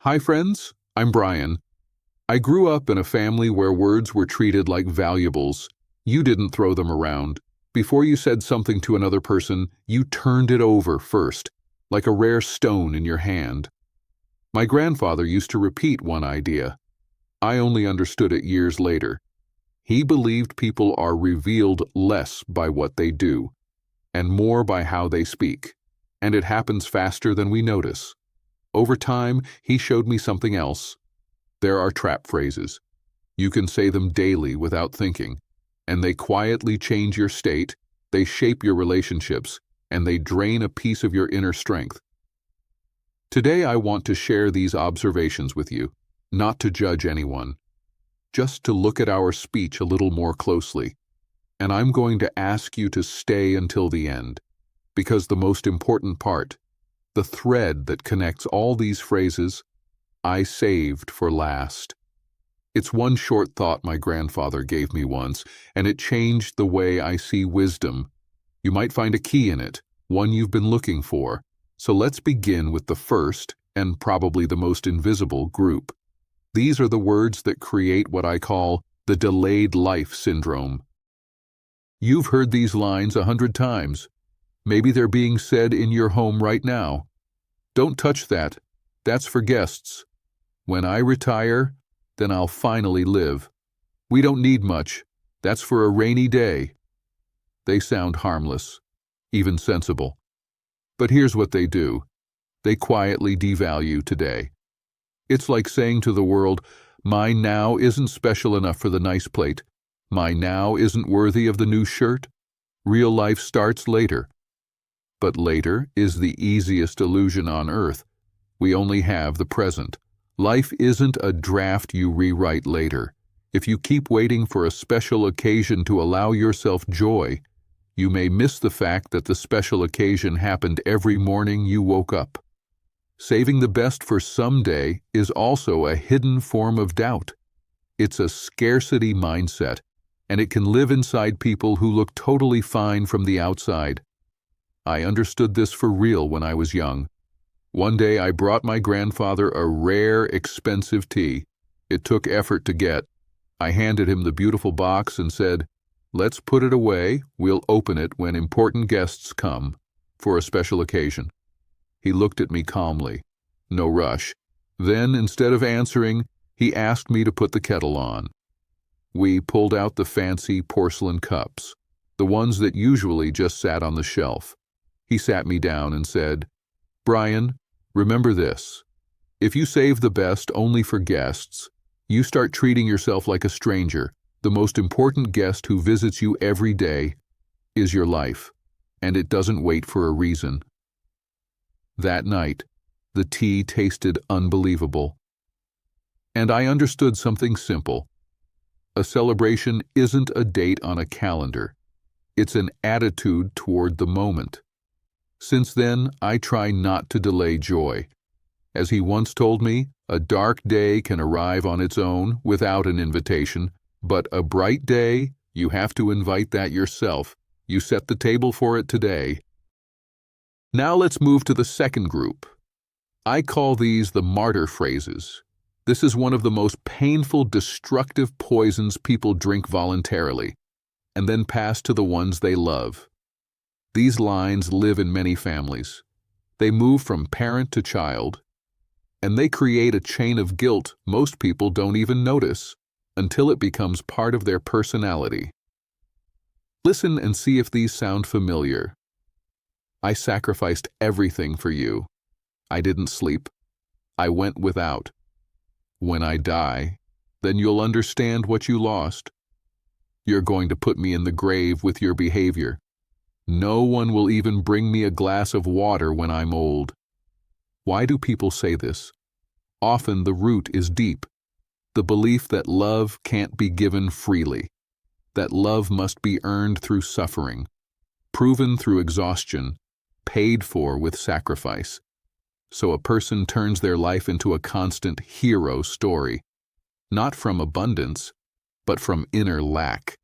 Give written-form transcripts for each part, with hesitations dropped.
Hi friends, I'm Brian. I grew up in a family where words were treated like valuables. You didn't throw them around. Before you said something to another person, you turned it over first, like a rare stone in your hand. My grandfather used to repeat one idea. I only understood it years later. He believed people are revealed less by what they do, and more by how they speak, and it happens faster than we notice. Over time, he showed me something else. There are trap phrases. You can say them daily without thinking, and they quietly change your state, they shape your relationships, and they drain a piece of your inner strength. Today I want to share these observations with you, not to judge anyone, just to look at our speech a little more closely. And I'm going to ask you to stay until the end, because the most important part, the thread that connects all these phrases, I saved for last. It's one short thought my grandfather gave me once, and it changed the way I see wisdom. You might find a key in it, one you've been looking for. So let's begin with the first, and probably the most invisible, group. These are the words that create what I call the delayed life syndrome. You've heard these lines 100 times. Maybe they're being said in your home right now. Don't touch that. That's for guests. When I retire, then I'll finally live. We don't need much. That's for a rainy day. They sound harmless, even sensible. But here's what they do. They quietly devalue today. It's like saying to the world, my now isn't special enough for the nice plate. My now isn't worthy of the new shirt. Real life starts later. But later is the easiest illusion on earth. We only have the present. Life isn't a draft you rewrite later. If you keep waiting for a special occasion to allow yourself joy, you may miss the fact that the special occasion happened every morning you woke up. Saving the best for someday is also a hidden form of doubt. It's a scarcity mindset, and it can live inside people who look totally fine from the outside. I understood this for real when I was young. One day I brought my grandfather a rare, expensive tea. It took effort to get. I handed him the beautiful box and said, "Let's put it away. We'll open it when important guests come, for a special occasion." He looked at me calmly. No rush. Then, instead of answering, he asked me to put the kettle on. We pulled out the fancy porcelain cups, the ones that usually just sat on the shelf. He sat me down and said, "Brian, remember this. If you save the best only for guests, you start treating yourself like a stranger. The most important guest who visits you every day is your life, and it doesn't wait for a reason." That night, the tea tasted unbelievable. And I understood something simple. A celebration isn't a date on a calendar. It's an attitude toward the moment. Since then, I try not to delay joy. As he once told me, a dark day can arrive on its own without an invitation, but a bright day, you have to invite that yourself. You set the table for it today. Now let's move to the second group. I call these the martyr phrases. This is one of the most painful, destructive poisons people drink voluntarily, and then pass to the ones they love. These lines live in many families. They move from parent to child, and they create a chain of guilt most people don't even notice until it becomes part of their personality. Listen and see if these sound familiar. I sacrificed everything for you. I didn't sleep. I went without. When I die, then you'll understand what you lost. You're going to put me in the grave with your behavior. No one will even bring me a glass of water when I'm old. Why do people say this? Often the root is deep. The belief that love can't be given freely, that love must be earned through suffering, proven through exhaustion, paid for with sacrifice. So a person turns their life into a constant hero story, not from abundance, but from inner lack.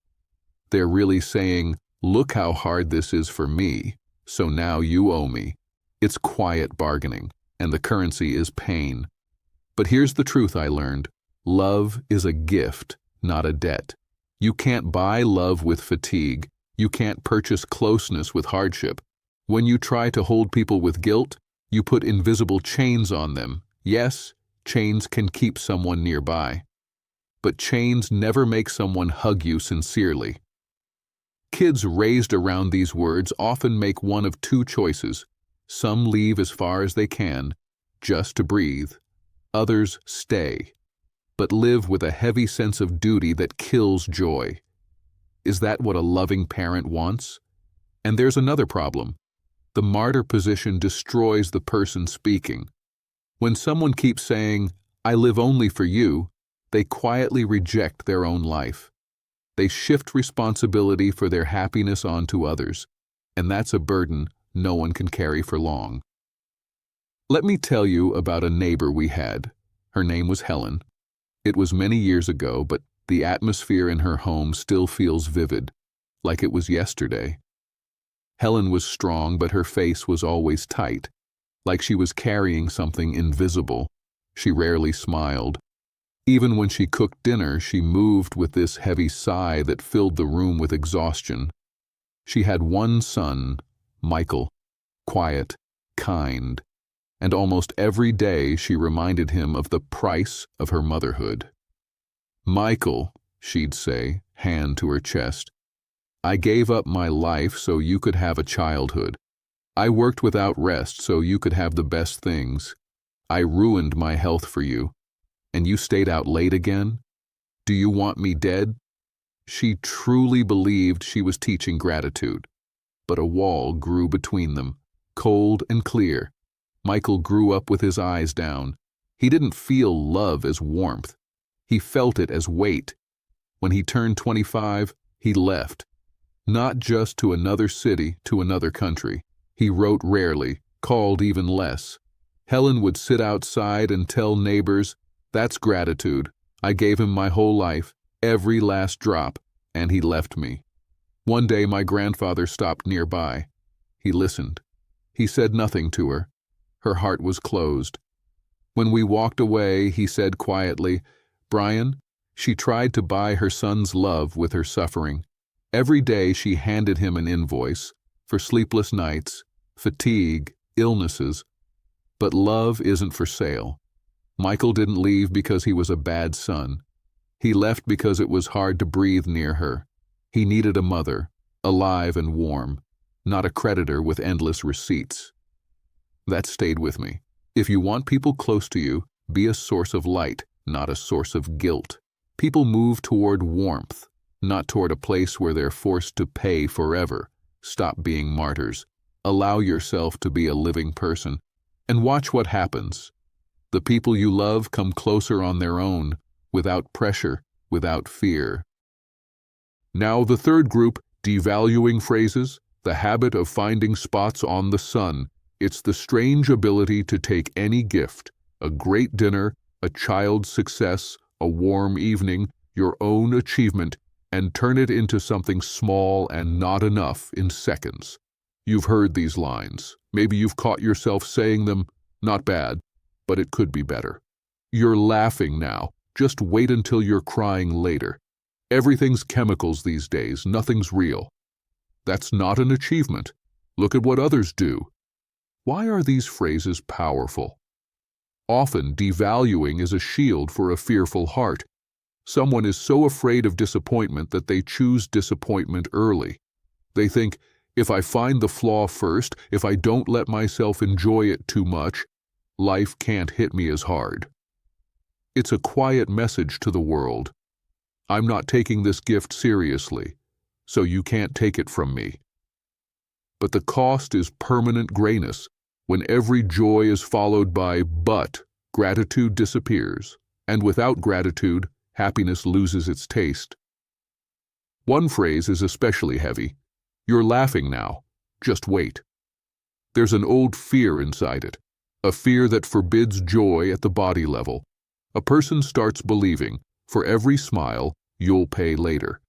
They're really saying, "Look how hard this is for me, so now you owe me." It's quiet bargaining, and the currency is pain. But here's the truth I learned. Love is a gift, not a debt. You can't buy love with fatigue. You can't purchase closeness with hardship. When you try to hold people with guilt, you put invisible chains on them. Yes, chains can keep someone nearby. But chains never make someone hug you sincerely. Kids raised around these words often make one of two choices. Some leave as far as they can, just to breathe. Others stay, but live with a heavy sense of duty that kills joy. Is that what a loving parent wants? And there's another problem. The martyr position destroys the person speaking. When someone keeps saying, "I live only for you," they quietly reject their own life. They shift responsibility for their happiness onto others, and that's a burden no one can carry for long. Let me tell you about a neighbor we had. Her name was Helen. It was many years ago, but the atmosphere in her home still feels vivid, like it was yesterday. Helen was strong, but her face was always tight, like she was carrying something invisible. She rarely smiled. Even when she cooked dinner, she moved with this heavy sigh that filled the room with exhaustion. She had one son, Michael, quiet, kind, and almost every day she reminded him of the price of her motherhood. "Michael," she'd say, hand to her chest, "I gave up my life so you could have a childhood. I worked without rest so you could have the best things. I ruined my health for you. And you stayed out late again? Do you want me dead?" She truly believed she was teaching gratitude. But a wall grew between them, cold and clear. Michael grew up with his eyes down. He didn't feel love as warmth. He felt it as weight. When he turned 25, he left. Not just to another city, to another country. He wrote rarely, called even less. Helen would sit outside and tell neighbors, "That's gratitude. I gave him my whole life, every last drop, and he left me." One day my grandfather stopped nearby. He listened. He said nothing to her. Her heart was closed. When we walked away, he said quietly, "Brian, she tried to buy her son's love with her suffering. Every day she handed him an invoice for sleepless nights, fatigue, illnesses. But love isn't for sale." Michael didn't leave because he was a bad son. He left because it was hard to breathe near her. He needed a mother, alive and warm, not a creditor with endless receipts. That stayed with me. If you want people close to you, be a source of light, not a source of guilt. People move toward warmth, not toward a place where they're forced to pay forever. Stop being martyrs. Allow yourself to be a living person, and watch what happens. The people you love come closer on their own, without pressure, without fear. Now the third group, devaluing phrases, the habit of finding spots on the sun. It's the strange ability to take any gift, a great dinner, a child's success, a warm evening, your own achievement, and turn it into something small and not enough in seconds. You've heard these lines. Maybe you've caught yourself saying them. Not bad, but it could be better. You're laughing now. Just wait until you're crying later. Everything's chemicals these days. Nothing's real. That's not an achievement. Look at what others do. Why are these phrases powerful? Often, devaluing is a shield for a fearful heart. Someone is so afraid of disappointment that they choose disappointment early. They think, if I find the flaw first, if I don't let myself enjoy it too much, life can't hit me as hard. It's a quiet message to the world. I'm not taking this gift seriously, so you can't take it from me. But the cost is permanent grayness. When every joy is followed by "but," gratitude disappears, and without gratitude, happiness loses its taste. One phrase is especially heavy. You're laughing now. Just wait. There's an old fear inside it, a fear that forbids joy at the body level. A person starts believing, for every smile, you'll pay later.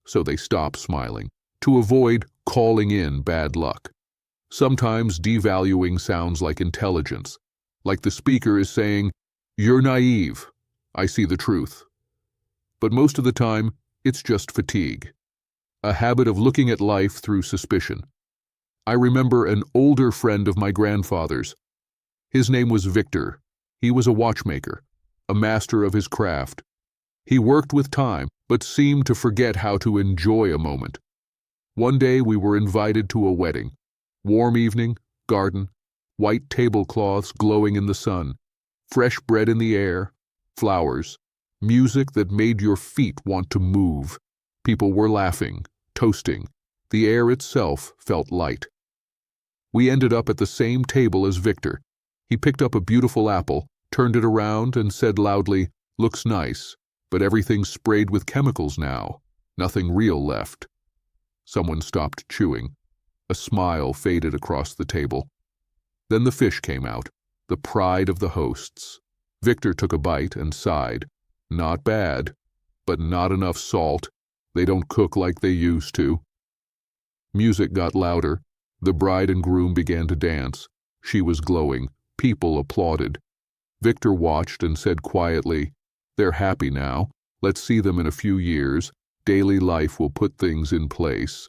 So they stop smiling, to avoid calling in bad luck. Sometimes devaluing sounds like intelligence, like the speaker is saying, You're naive. I see the truth. But most of the time, it's just fatigue. A habit of looking at life through suspicion. I remember an older friend of my grandfather's. His name was Victor. He was a watchmaker, a master of his craft. He worked with time, but seemed to forget how to enjoy a moment. One day we were invited to a wedding. Warm evening, garden, white tablecloths glowing in the sun, fresh bread in the air, flowers, music that made your feet want to move. People were laughing, toasting. The air itself felt light. We ended up at the same table as Victor. He picked up a beautiful apple, turned it around, and said loudly, "Looks nice, but everything's sprayed with chemicals now. Nothing real left." Someone stopped chewing. A smile faded across the table. Then the fish came out, the pride of the hosts. Victor took a bite and sighed. "Not bad, but not enough salt. They don't cook like they used to." Music got louder. The bride and groom began to dance. She was glowing. People applauded. Victor watched and said quietly, "They're happy now. Let's see them in a few years. Daily life will put things in place."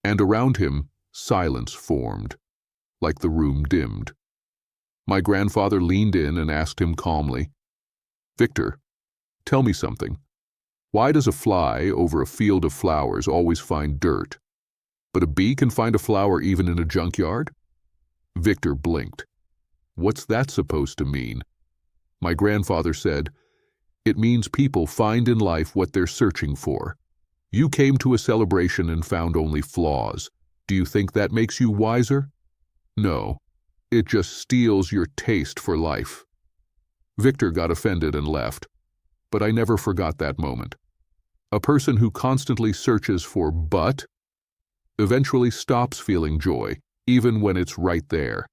And around him, silence formed, like the room dimmed. My grandfather leaned in and asked him calmly, "Victor, tell me something. Why does a fly over a field of flowers always find dirt, but a bee can find a flower even in a junkyard?" Victor blinked. "What's that supposed to mean?" My grandfather said, "It means people find in life what they're searching for. You came to a celebration and found only flaws. Do you think that makes you wiser? No, it just steals your taste for life." Victor got offended and left, but I never forgot that moment. A person who constantly searches for but eventually stops feeling joy, even when it's right there.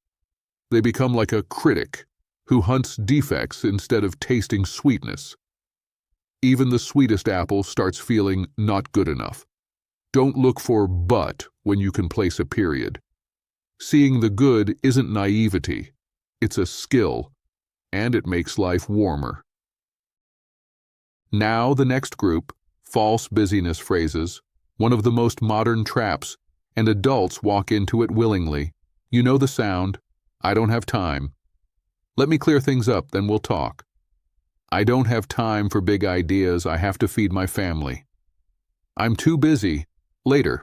They become like a critic who hunts defects instead of tasting sweetness. Even the sweetest apple starts feeling not good enough. Don't look for but when you can place a period. Seeing the good isn't naivety, it's a skill, and it makes life warmer. Now the next group, false busyness phrases, one of the most modern traps, and adults walk into it willingly. You know the sound. "I don't have time." "Let me clear things up, then we'll talk." "I don't have time for big ideas. I have to feed my family." "I'm too busy. Later."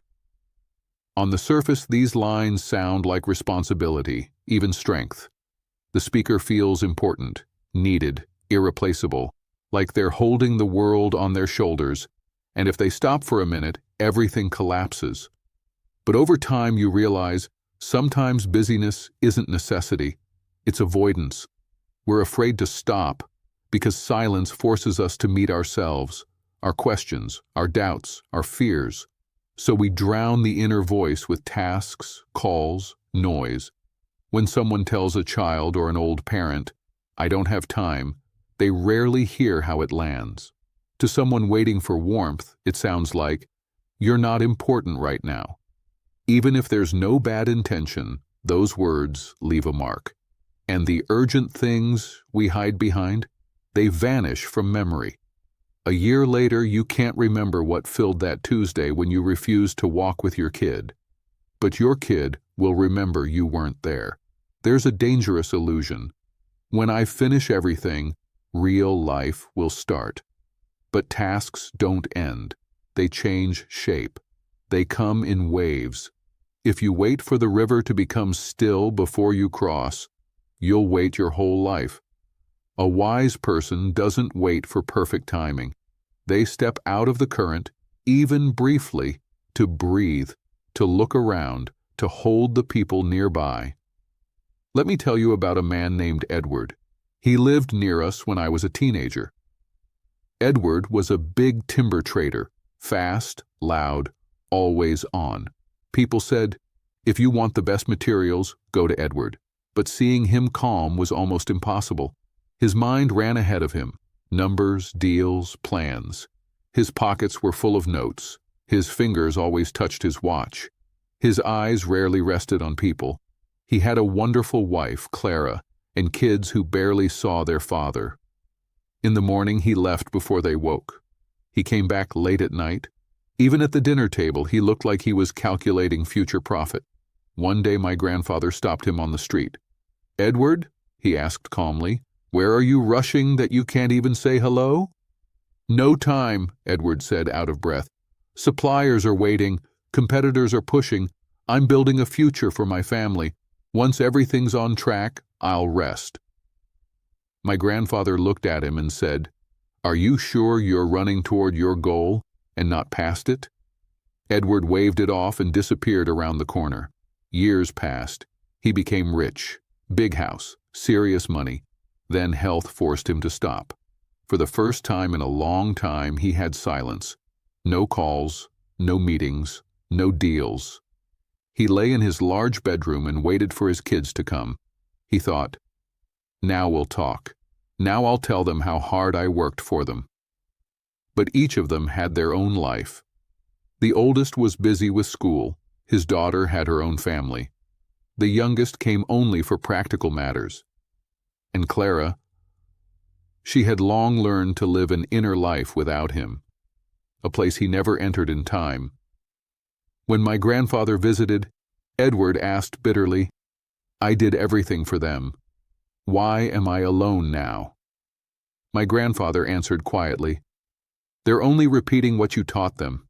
On the surface, these lines sound like responsibility, even strength. The speaker feels important, needed, irreplaceable, like they're holding the world on their shoulders, and if they stop for a minute, everything collapses. But over time you realize sometimes busyness isn't necessity, it's avoidance. We're afraid to stop because silence forces us to meet ourselves, our questions, our doubts, our fears. So we drown the inner voice with tasks, calls, noise. When someone tells a child or an old parent, "I don't have time," they rarely hear how it lands. To someone waiting for warmth, it sounds like, "You're not important right now." Even if there's no bad intention, those words leave a mark. And the urgent things we hide behind, they vanish from memory. A year later, you can't remember what filled that Tuesday when you refused to walk with your kid. But your kid will remember you weren't there. There's a dangerous illusion. When I finish everything, real life will start. But tasks don't end. They change shape. They come in waves. If you wait for the river to become still before you cross, you'll wait your whole life. A wise person doesn't wait for perfect timing. They step out of the current, even briefly, to breathe, to look around, to hold the people nearby. Let me tell you about a man named Edward. He lived near us when I was a teenager. Edward was a big timber trader, fast, loud, always on. People said, "If you want the best materials, go to Edward." But seeing him calm was almost impossible. His mind ran ahead of him. Numbers, deals, plans. His pockets were full of notes. His fingers always touched his watch. His eyes rarely rested on people. He had a wonderful wife, Clara, and kids who barely saw their father. In the morning, he left before they woke. He came back late at night. Even at the dinner table, he looked like he was calculating future profit. One day, my grandfather stopped him on the street. "Edward," he asked calmly, "where are you rushing that you can't even say hello?" "No time," Edward said, out of breath. "Suppliers are waiting. Competitors are pushing. I'm building a future for my family. Once everything's on track, I'll rest." My grandfather looked at him and said, "Are you sure you're running toward your goal and not past it?" Edward waved it off and disappeared around the corner. Years passed. He became rich. Big house, serious money. Then health forced him to stop. For the first time in a long time, he had silence. No calls, no meetings, no deals. He lay in his large bedroom and waited for his kids to come. He thought, "Now we'll talk. Now I'll tell them how hard I worked for them." But each of them had their own life. The oldest was busy with school. His daughter had her own family. The youngest came only for practical matters. And Clara, she had long learned to live an inner life without him, a place he never entered in time. When my grandfather visited, Edward asked bitterly, "I did everything for them. Why am I alone now?" My grandfather answered quietly, "They're only repeating what you taught them.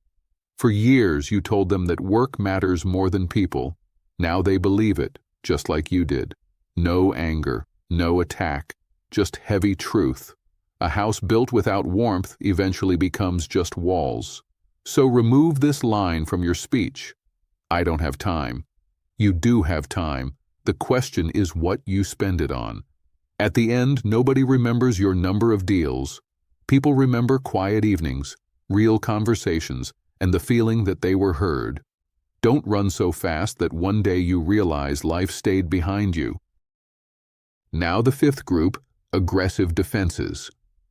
For years you told them that work matters more than people. Now they believe it, just like you did. No anger, no attack, just heavy truth. A house built without warmth eventually becomes just walls. So remove this line from your speech. I don't have time. You do have time. The question is what you spend it on. At the end, nobody remembers your number of deals. People remember quiet evenings, real conversations, and the feeling that they were heard. Don't run so fast that one day you realize life stayed behind you." Now the fifth group, aggressive defenses.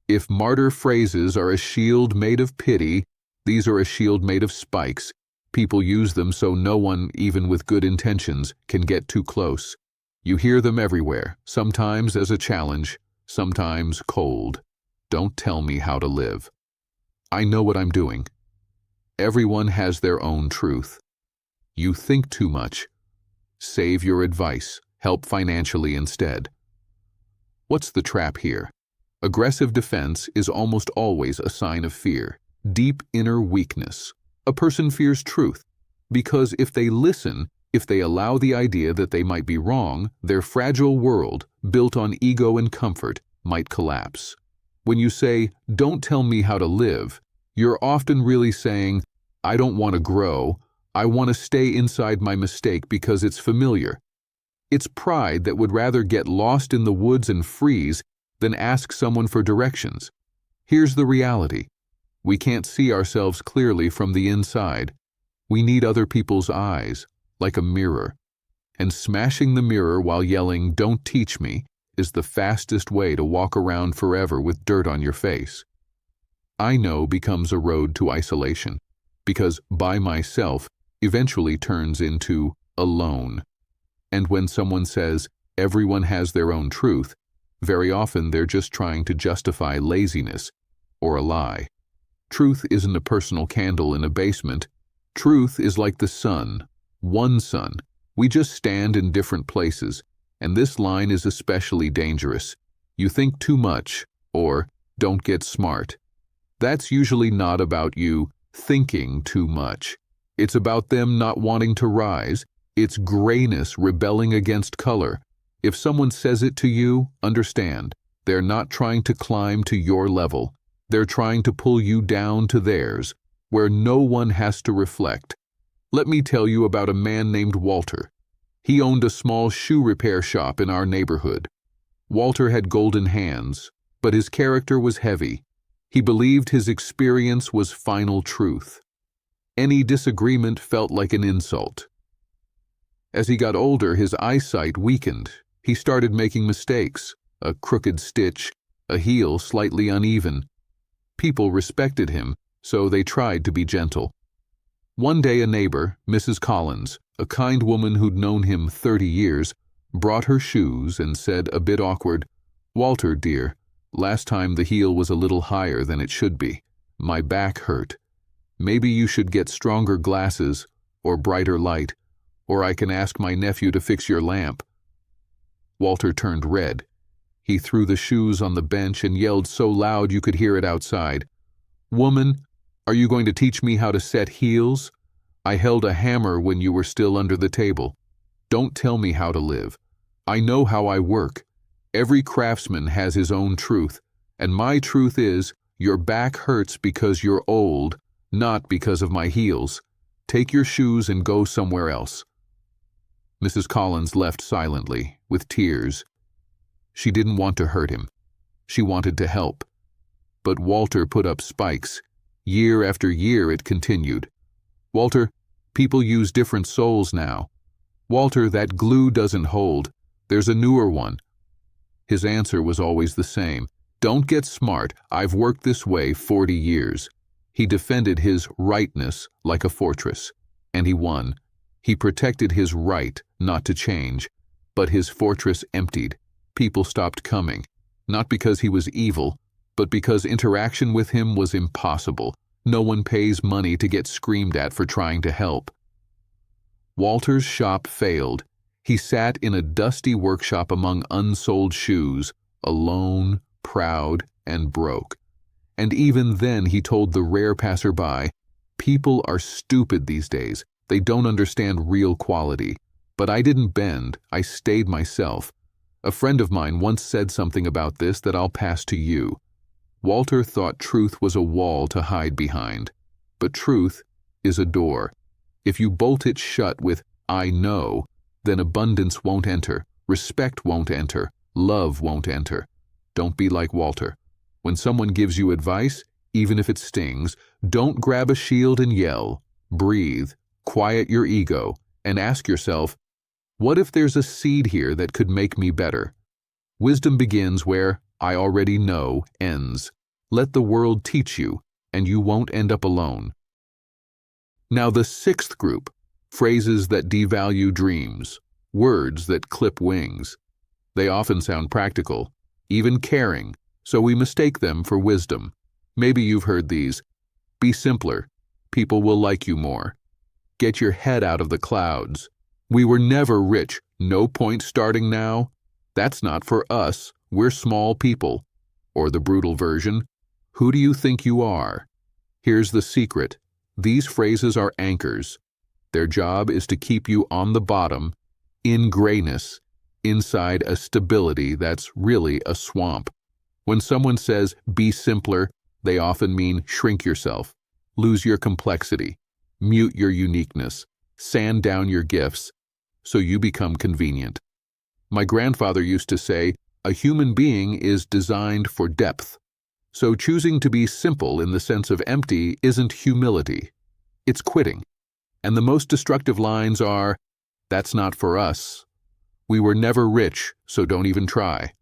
If martyr phrases are a shield made of pity, these are a shield made of spikes. People use them so no one, even with good intentions, can get too close. You hear them everywhere, sometimes as a challenge, sometimes cold. Don't tell me how to live. I know what I'm doing. Everyone has their own truth. You think too much. Save your advice. Help financially instead. What's the trap here? Aggressive defense is almost always a sign of fear, deep inner weakness. A person fears truth, because if they listen, if they allow the idea that they might be wrong, their fragile world, built on ego and comfort, might collapse. When you say, "Don't tell me how to live," you're often really saying, "I don't want to grow. I want to stay inside my mistake because it's familiar." It's pride that would rather get lost in the woods and freeze than ask someone for directions. Here's the reality. We can't see ourselves clearly from the inside. We need other people's eyes, like a mirror. And smashing the mirror while yelling, "Don't teach me," is the fastest way to walk around forever with dirt on your face. I know becomes a road to isolation, because by myself eventually turns into alone. And when someone says, "Everyone has their own truth," very often they're just trying to justify laziness or a lie. Truth isn't a personal candle in a basement. Truth is like the sun, one sun. We just stand in different places, and this line is especially dangerous. You think too much, or don't get smart. That's usually not about you thinking too much. It's about them not wanting to rise. It's grayness rebelling against color. If someone says it to you, understand. They're not trying to climb to your level. They're trying to pull you down to theirs, where no one has to reflect. Let me tell you about a man named Walter. He owned a small shoe repair shop in our neighborhood. Walter had golden hands, but his character was heavy. He believed his experience was final truth. Any disagreement felt like an insult. As he got older, his eyesight weakened. He started making mistakes, a crooked stitch, a heel slightly uneven. People respected him, so they tried to be gentle. One day a neighbor, Mrs. Collins, a kind woman who'd known him 30 years, brought her shoes, and said, a bit awkward, "Walter, dear, last time the heel was a little higher than it should be. My back hurt. Maybe you should get stronger glasses, or brighter light, or I can ask my nephew to fix your lamp." Walter turned red. He threw the shoes on the bench and yelled so loud you could hear it outside. "Woman, are you going to teach me how to set heels? I held a hammer when you were still under the table. Don't tell me how to live. I know how I work. Every craftsman has his own truth, and my truth is, your back hurts because you're old, not because of my heels. Take your shoes and go somewhere else." Mrs. Collins left silently, with tears. She didn't want to hurt him. She wanted to help. But Walter put up spikes. Year after year it continued. "Walter, people use different soles now. Walter, that glue doesn't hold. There's a newer one." His answer was always the same. "Don't get smart. I've worked this way 40 years. He defended his rightness like a fortress, and he won. He protected his right not to change, but his fortress emptied. People stopped coming, not because he was evil, but because interaction with him was impossible. No one pays money to get screamed at for trying to help." Walter's shop failed. He sat in a dusty workshop among unsold shoes, alone, proud, and broke. And even then he told the rare passerby, "People are stupid these days. They don't understand real quality. But I didn't bend. I stayed myself. A friend of mine once said something about this that I'll pass to you." Walter thought truth was a wall to hide behind. But truth is a door. If you bolt it shut with, "I know," then abundance won't enter, respect won't enter, love won't enter. Don't be like Walter. When someone gives you advice, even if it stings, don't grab a shield and yell. Breathe, quiet your ego, and ask yourself, what if there's a seed here that could make me better? Wisdom begins where "I already know" ends. Let the world teach you, and you won't end up alone. Now the sixth group, phrases that devalue dreams, words that clip wings. They often sound practical, even caring, so we mistake them for wisdom. Maybe you've heard these. Be simpler. People will like you more. Get your head out of the clouds. We were never rich. No point starting now. That's not for us. We're small people. Or the brutal version, who do you think you are? Here's the secret. These phrases are anchors. Their job is to keep you on the bottom, in grayness, inside a stability that's really a swamp. When someone says, "Be simpler," they often mean shrink yourself, lose your complexity, mute your uniqueness, sand down your gifts, so you become convenient. My grandfather used to say, "A human being is designed for depth." So choosing to be simple in the sense of empty isn't humility. It's quitting. And the most destructive lines are, "That's not for us." "We were never rich, so don't even try."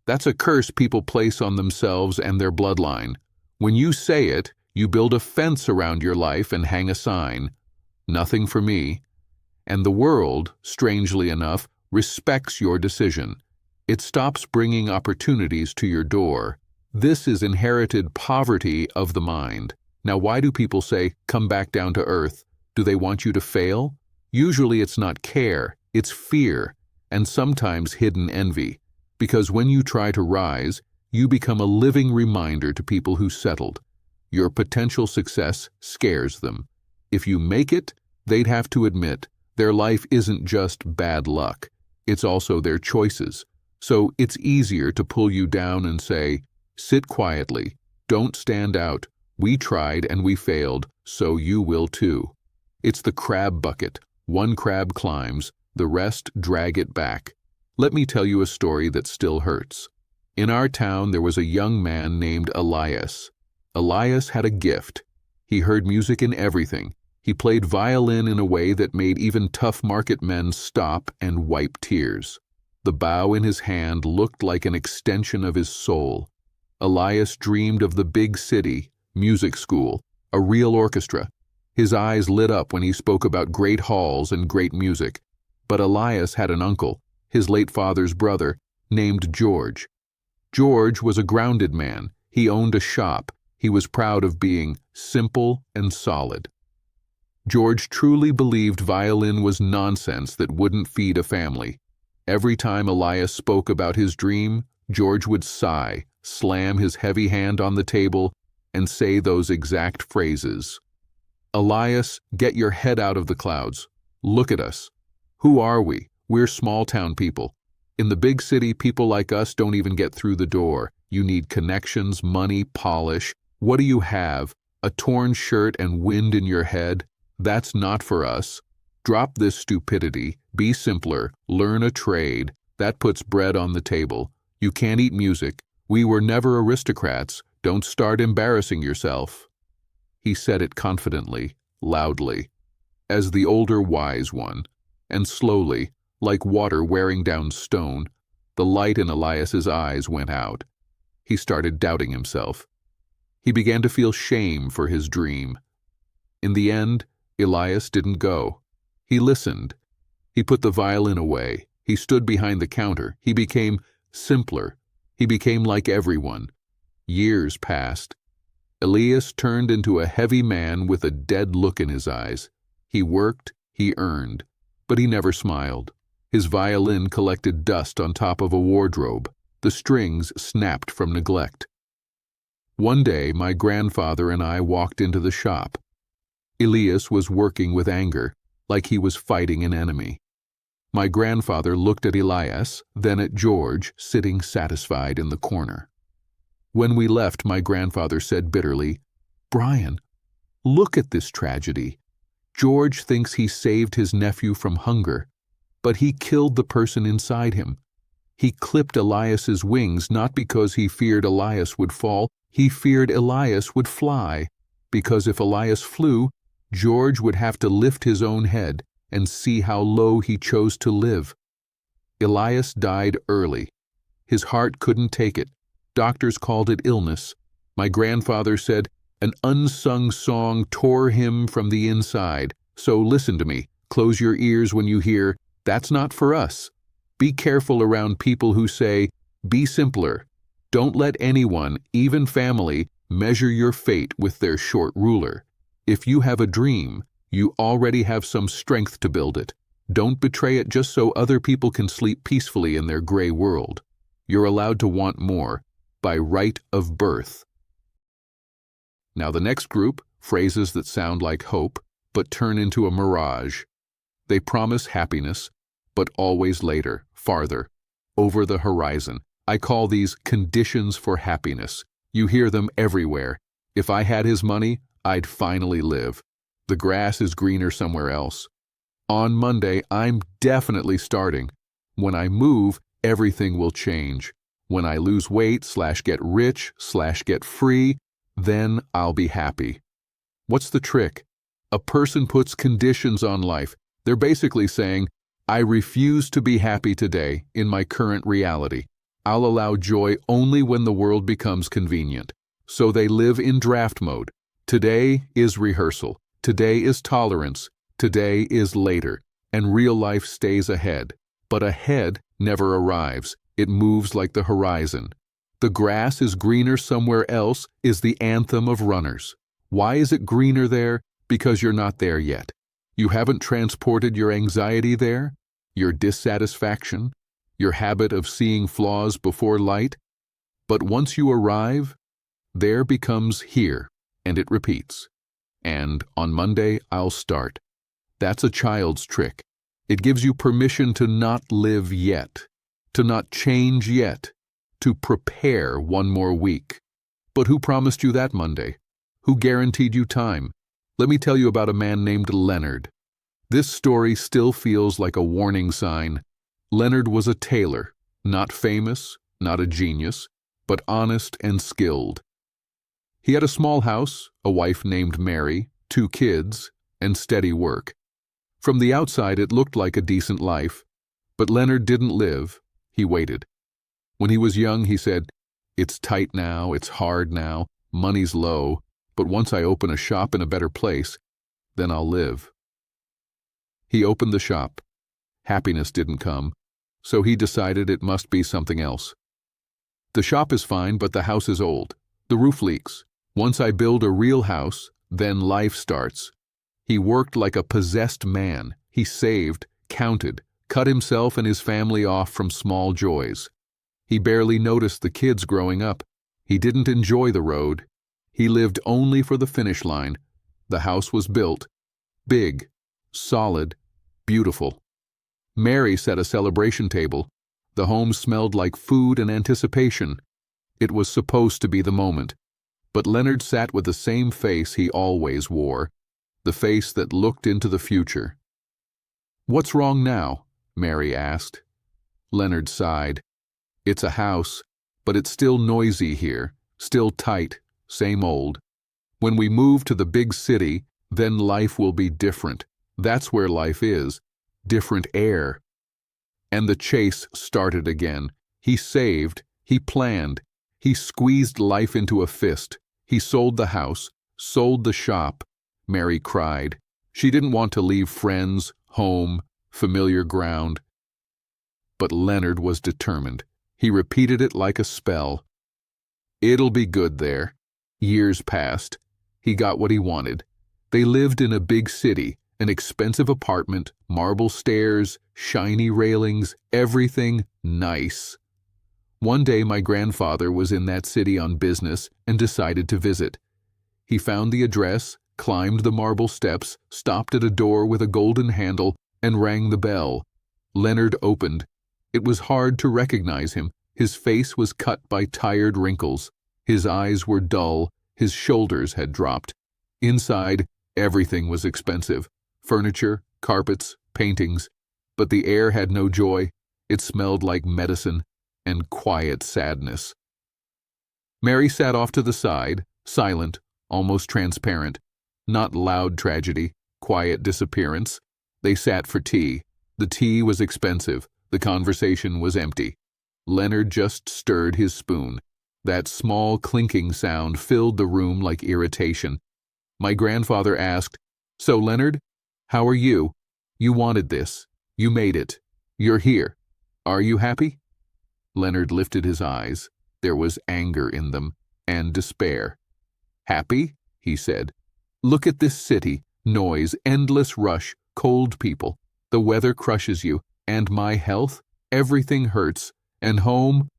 That's a curse people place on themselves and their bloodline. When you say it, you build a fence around your life and hang a sign, "Nothing for me." And the world, strangely enough, respects your decision. It stops bringing opportunities to your door. This is inherited poverty of the mind. Now, why do people say, "Come back down to earth"? Do they want you to fail? Usually it's not care, it's fear, and sometimes hidden envy. Because when you try to rise, you become a living reminder to people who settled. Your potential success scares them. If you make it, they'd have to admit their life isn't just bad luck. It's also their choices. So it's easier to pull you down and say, "Sit quietly. Don't stand out. We tried and we failed, so you will too." It's the crab bucket. One crab climbs, the rest drag it back. Let me tell you a story that still hurts. In our town, there was a young man named Elias. Elias had a gift. He heard music in everything. He played violin in a way that made even tough market men stop and wipe tears. The bow in his hand looked like an extension of his soul. Elias dreamed of the big city, music school, a real orchestra. His eyes lit up when he spoke about great halls and great music. But Elias had an uncle. his late father's brother, named George. George was a grounded man. He owned a shop. He was proud of being simple and solid. George truly believed violin was nonsense that wouldn't feed a family. Every time Elias spoke about his dream, George would sigh, slam his heavy hand on the table, and say those exact phrases. "Elias, get your head out of the clouds. Look at us. Who are we? We're small-town people. In the big city, people like us don't even get through the door. You need connections, money, polish. What do you have? A torn shirt and wind in your head? That's not for us. Drop this stupidity. Be simpler. Learn a trade. That puts bread on the table. You can't eat music. We were never aristocrats. Don't start embarrassing yourself." He said it confidently, loudly, as the older wise one, and slowly, like water wearing down stone, the light in Elias's eyes went out. He started doubting himself. He began to feel shame for his dream. In the end, Elias didn't go. He listened. He put the violin away. He stood behind the counter. He became simpler. He became like everyone. Years passed. Elias turned into a heavy man with a dead look in his eyes. He worked, he earned, but he never smiled. His violin collected dust on top of a wardrobe. The strings snapped from neglect. One day, my grandfather and I walked into the shop. Elias was working with anger, like he was fighting an enemy. My grandfather looked at Elias, then at George, sitting satisfied in the corner. When we left, my grandfather said bitterly, "Brian, look at this tragedy. George thinks he saved his nephew from hunger, but he killed the person inside him. He clipped Elias's wings not because he feared Elias would fall, he feared Elias would fly, because if Elias flew, George would have to lift his own head and see how low he chose to live. Elias died early. His heart couldn't take it. Doctors called it illness. My grandfather said, an unsung song tore him from the inside. So listen to me. Close your ears when you hear, that's not for us. Be careful around people who say, be simpler. Don't let anyone, even family, measure your fate with their short ruler. If you have a dream, you already have some strength to build it. Don't betray it just so other people can sleep peacefully in their gray world. You're allowed to want more, by right of birth. Now the next group, phrases that sound like hope, but turn into a mirage. They promise happiness, but always later, farther, over the horizon. I call these conditions for happiness. You hear them everywhere. If I had his money, I'd finally live. The grass is greener somewhere else. On Monday, I'm definitely starting. When I move, everything will change. When I lose weight / get rich / get free, then I'll be happy. What's the trick? A person puts conditions on life. They're basically saying, I refuse to be happy today in my current reality. I'll allow joy only when the world becomes convenient. So they live in draft mode. Today is rehearsal. Today is tolerance. Today is later. And real life stays ahead. But ahead never arrives. It moves like the horizon. The grass is greener somewhere else is the anthem of runners. Why is it greener there? Because you're not there yet. You haven't transported your anxiety there, your dissatisfaction, your habit of seeing flaws before light. But once you arrive, there becomes here, and it repeats. And on Monday, I'll start. That's a child's trick. It gives you permission to not live yet, to not change yet, to prepare one more week. But who promised you that Monday? Who guaranteed you time? Let me tell you about a man named Leonard. This story still feels like a warning sign. Leonard was a tailor, not famous, not a genius, but honest and skilled. He had a small house, a wife named Mary, 2 kids, and steady work. From the outside, it looked like a decent life, but Leonard didn't live. He waited. When he was young, he said, it's tight now, it's hard now, money's low, but once I open a shop in a better place, then I'll live. He opened the shop. Happiness didn't come. so he decided it must be something else. The shop is fine, but the house is old. The roof leaks. Once I build a real house, then life starts. He worked like a possessed man. He saved, counted, cut himself and his family off from small joys. He barely noticed the kids growing up. He didn't enjoy the road. He lived only for the finish line. The house was built. Big, solid, beautiful. Mary set a celebration table. The home smelled like food and anticipation. It was supposed to be the moment. But Leonard sat with the same face he always wore, the face that looked into the future. "What's wrong now?" Mary asked. Leonard sighed. "It's a house, but it's still noisy here, still tight, same old. When we move to the big city, then life will be different. That's where life is, different air." And the chase started again. He saved, he planned, he squeezed life into a fist. He sold the house, sold the shop. Mary cried. She didn't want to leave friends, home, familiar ground. But Leonard was determined. He repeated it like a spell. "It'll be good there." Years passed. He got what he wanted. They lived in a big city, an expensive apartment, marble stairs, shiny railings, everything nice. One day my grandfather was in that city on business and decided to visit. He found the address, climbed the marble steps, stopped at a door with a golden handle, and rang the bell. Leonard opened. It was hard to recognize him. His face was cut by tired wrinkles. His eyes were dull. His shoulders had dropped. Inside, everything was expensive. Furniture, carpets, paintings. But the air had no joy. It smelled like medicine and quiet sadness. Mary sat off to the side, silent, almost transparent. Not loud tragedy, quiet disappearance. They sat for tea. The tea was expensive. The conversation was empty. Leonard just stirred his spoon. That small clinking sound filled the room like irritation. My grandfather asked, "So, Leonard, how are you? You wanted this. You made it. You're here. Are you happy?" Leonard lifted his eyes. There was anger in them, and despair. "Happy?" he said. "Look at this city. Noise, endless rush, cold people. The weather crushes you. And my health? Everything hurts. And home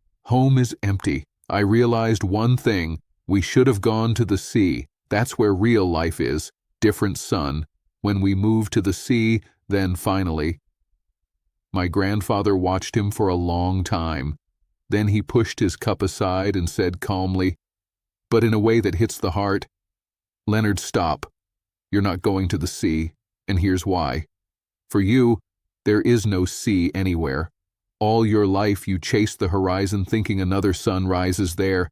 is empty. I realized one thing. We should have gone to the sea. That's where real life is. Different sun. When we moved to the sea, then finally." My grandfather watched him for a long time. Then he pushed his cup aside and said calmly, but in a way that hits the heart, "Leonard, stop. You're not going to the sea, and here's why. For you, there is no sea anywhere. All your life you chase the horizon thinking another sun rises there.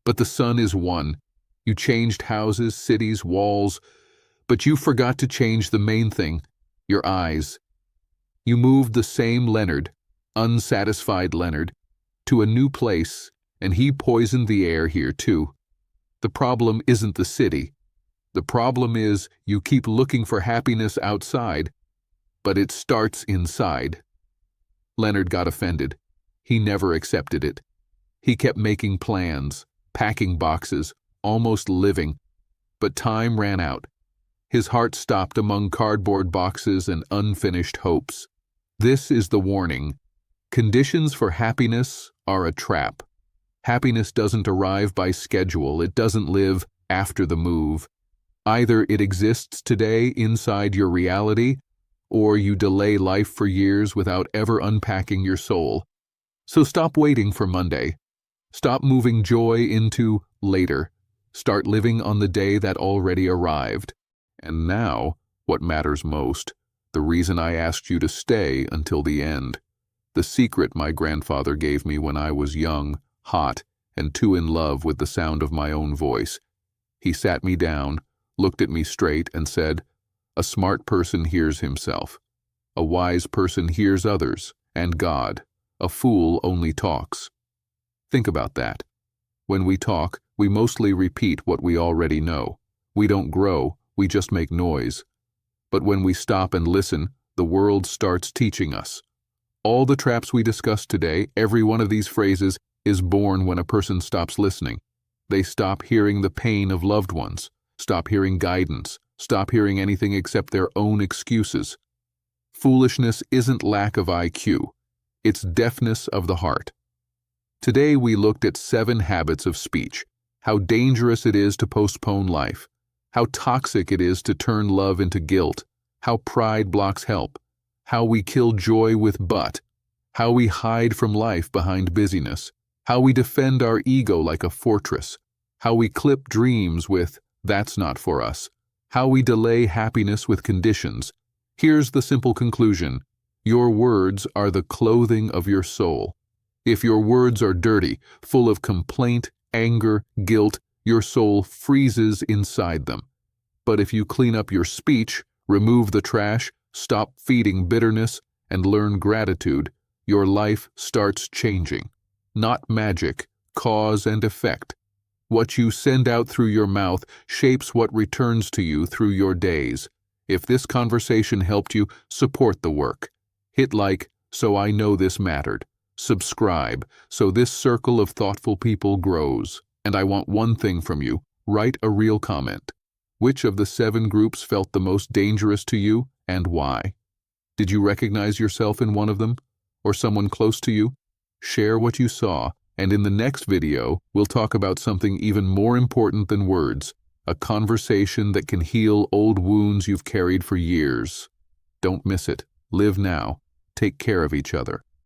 But the sun is one. You changed houses, cities, walls, but you forgot to change the main thing, your eyes. You moved the same Leonard, unsatisfied Leonard, to a new place, and he poisoned the air here too. The problem isn't the city. The problem is you keep looking for happiness outside, but it starts inside." Leonard got offended. He never accepted it. He kept making plans, packing boxes, almost living. But time ran out. His heart stopped among cardboard boxes and unfinished hopes. This is the warning. Conditions for happiness are a trap. Happiness doesn't arrive by schedule. It doesn't live after the move. Either it exists today inside your reality, or you delay life for years without ever unpacking your soul. So stop waiting for Monday. Stop moving joy into later. Start living on the day that already arrived. And now, what matters most, the reason I asked you to stay until the end. The secret my grandfather gave me when I was young, hot, and too in love with the sound of my own voice. He sat me down, looked at me straight, and said, "A smart person hears himself. A wise person hears others, and God. A fool only talks." Think about that. When we talk, we mostly repeat what we already know. We don't grow, we just make noise. But when we stop and listen, the world starts teaching us. All the traps we discussed today, every one of these phrases, is born when a person stops listening. They stop hearing the pain of loved ones, stop hearing guidance, stop hearing anything except their own excuses. Foolishness isn't lack of IQ, it's deafness of the heart. Today we looked at 7 habits of speech, how dangerous it is to postpone life, how toxic it is to turn love into guilt, how pride blocks help, how we kill joy with but, how we hide from life behind busyness, how we defend our ego like a fortress, how we clip dreams with "that's not for us," how we delay happiness with conditions. Here's the simple conclusion: your words are the clothing of your soul. If your words are dirty, full of complaint, anger, guilt, your soul freezes inside them. But if you clean up your speech, remove the trash, stop feeding bitterness, and learn gratitude, your life starts changing. Not magic, cause and effect. What you send out through your mouth shapes what returns to you through your days. If this conversation helped you, support the work. Hit like so I know this mattered. Subscribe so this circle of thoughtful people grows. And I want one thing from you: write a real comment. Which of the 7 groups felt the most dangerous to you and why? Did you recognize yourself in one of them? Or someone close to you? Share what you saw, and in the next video, we'll talk about something even more important than words, a conversation that can heal old wounds you've carried for years. Don't miss it. Live now. Take care of each other.